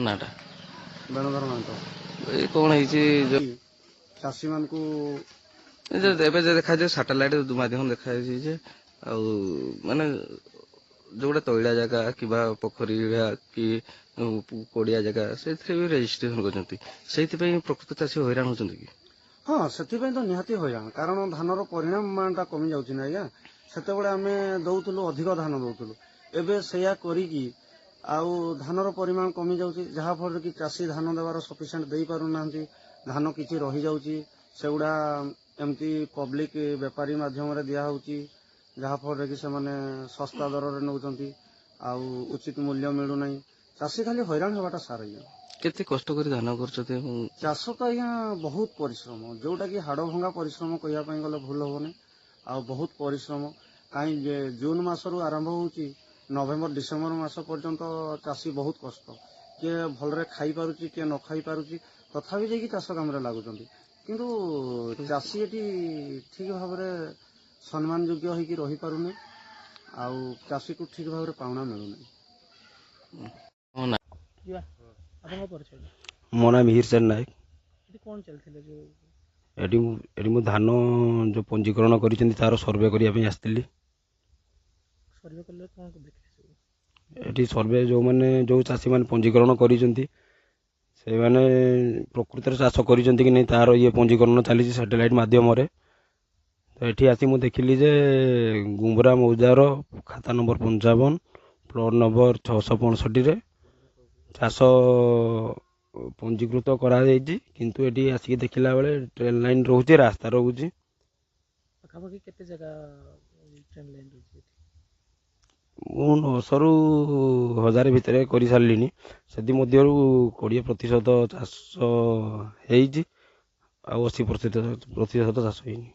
ନାଁଟା ବେଣୁଧର ମାହାନ୍ତ। ଏଇ କ'ଣ ହେଇଛି ଚାଷୀମାନଙ୍କୁ ଏବେ ଯେ ଦେଖାଯାଏ ସାଟେଲାଇଟ୍ ମାଧ୍ୟମରେ ଦେଖାଯାଇଛି ଯେ ଆଉ ମାନେ ଯୋଉଟା ତୈଳା ଜାଗା କିମ୍ବା ପୋଖରୀ କି ପଡ଼ିଆ ଜାଗା ସେଇଥିରେ ବି ରେଜିଷ୍ଟ୍ରେସନ କରୁଛନ୍ତି, ସେଇଥିପାଇଁ ପ୍ରକୃତ ଚାଷୀ ହଇରାଣ ହେଉଛନ୍ତି କି? ହଁ, ସେଥିପାଇଁ ତ ନିହାତି ହଇରାଣ, କାରଣ ଧାନର ପରିମାଣଟା କମି ଯାଉଛି ନା ଆଜ୍ଞା। ସେତେବେଳେ ଆମେ ଦଉଥିଲୁ ଅଧିକ ଧାନ ଦଉଥିଲୁ, ଏବେ ସେଇଆ କରିକି ଆଉ ଧାନର ପରିମାଣ କମି ଯାଉଛି, ଯାହାଫଳରେ କି ଚାଷୀ ଧାନ ଦେବାର ସଫିସିଏଣ୍ଟ ଦେଇପାରୁନାହାନ୍ତି। ଧାନ କିଛି ରହିଯାଉଛି, ସେଗୁଡ଼ା ଏମିତି ପବ୍ଲିକ ବେପାରୀ ମାଧ୍ୟମରେ ଦିଆହେଉଛି, ଯାହାଫଳରେ କି ସେମାନେ ଶସ୍ତା ଦରରେ ନେଉଛନ୍ତି, ଆଉ ଉଚିତ ମୂଲ୍ୟ ମିଳୁନାହିଁ। ଚାଷୀ ଖାଲି ହଇରାଣ ହେବାଟା ସାର ଆଜ୍ଞା। କେତେ କଷ୍ଟ କରି ଧାନ କରୁଛନ୍ତି? ଚାଷ ତ ଆଜ୍ଞା ବହୁତ ପରିଶ୍ରମ, ଯୋଉଟାକି ହାଡ଼ ଭଙ୍ଗା ପରିଶ୍ରମ କହିବା ପାଇଁ ଗଲେ ଭୁଲ ହେବନି। ଆଉ ବହୁତ ପରିଶ୍ରମ, କାହିଁକି ଜୁନ ମାସରୁ ଆରମ୍ଭ ହେଉଛି ନଭେମ୍ବର ଡିସେମ୍ବର ମାସ ପର୍ଯ୍ୟନ୍ତ ଚାଷୀ ବହୁତ କଷ୍ଟ, କିଏ ଭଲରେ ଖାଇପାରୁଛି କିଏ ନ ଖାଇପାରୁଛି, ତଥାପି ଯାଇକି ଚାଷ କାମରେ ଲାଗୁଛନ୍ତି। କିନ୍ତୁ ଚାଷୀ ଏଠି ଠିକ ଭାବରେ ସମ୍ମାନ ଯୋଗ୍ୟ ହେଇକି ରହିପାରୁନି, ଆଉ ଚାଷୀକୁ ଠିକ ଭାବରେ ପାଉଣା ମିଳୁନି। ମୋ ନାଁ ମିହିର ସେନ ନାୟକ। କ'ଣ ଚାଲିଥିଲା ଯୋଉ ଏଠି ମୁଁ ଧାନ ଯେଉଁ ପଞ୍ଜୀକରଣ କରିଛନ୍ତି ତାର ସର୍ଭେ କରିବା ପାଇଁ ଆସିଥିଲି। ସର୍ଭେ କଲେ କ'ଣ ଦେଖିଲେ ସବୁ? ଏଠି ସର୍ଭେ ଯେଉଁ ଚାଷୀମାନେ ପଞ୍ଜୀକରଣ କରିଛନ୍ତି ସେଇମାନେ ପ୍ରକୃତରେ ଚାଷ କରିଛନ୍ତି କି ନାହିଁ ତାର ପଞ୍ଜୀକରଣ ଚାଲିଛି ସାଟେଲାଇଟ୍ ମାଧ୍ୟମରେ। ତ ଏଠି ଆସି ମୁଁ ଦେଖିଲି ଯେ ଗୁମ୍ବରା ମୌଜାର ଖାତା ନମ୍ବର 55 ପ୍ଲଟ୍ ନମ୍ବର 665ରେ ଚାଷ ପଞ୍ଜୀକୃତ କରାଯାଇଛି, କିନ୍ତୁ ଏଠି ଆସିକି ଦେଖିଲା ବେଳେ ଟ୍ରେନ୍ ଲାଇନ୍ ରହୁଛି, ରାସ୍ତା ରହୁଛି। ପାଖାପାଖି କେତେ ଜାଗା ଟ୍ରେନ୍ ଲାଇନ୍ ରହୁଛି? ମୁଁ 900ରୁ 1000 ଭିତରେ କରିସାରିଲିଣି, ସେଥିମଧ୍ୟରୁ 20% ଚାଷ ହେଇଛି, ଆଉ 80% ଚାଷ ହେଇନି।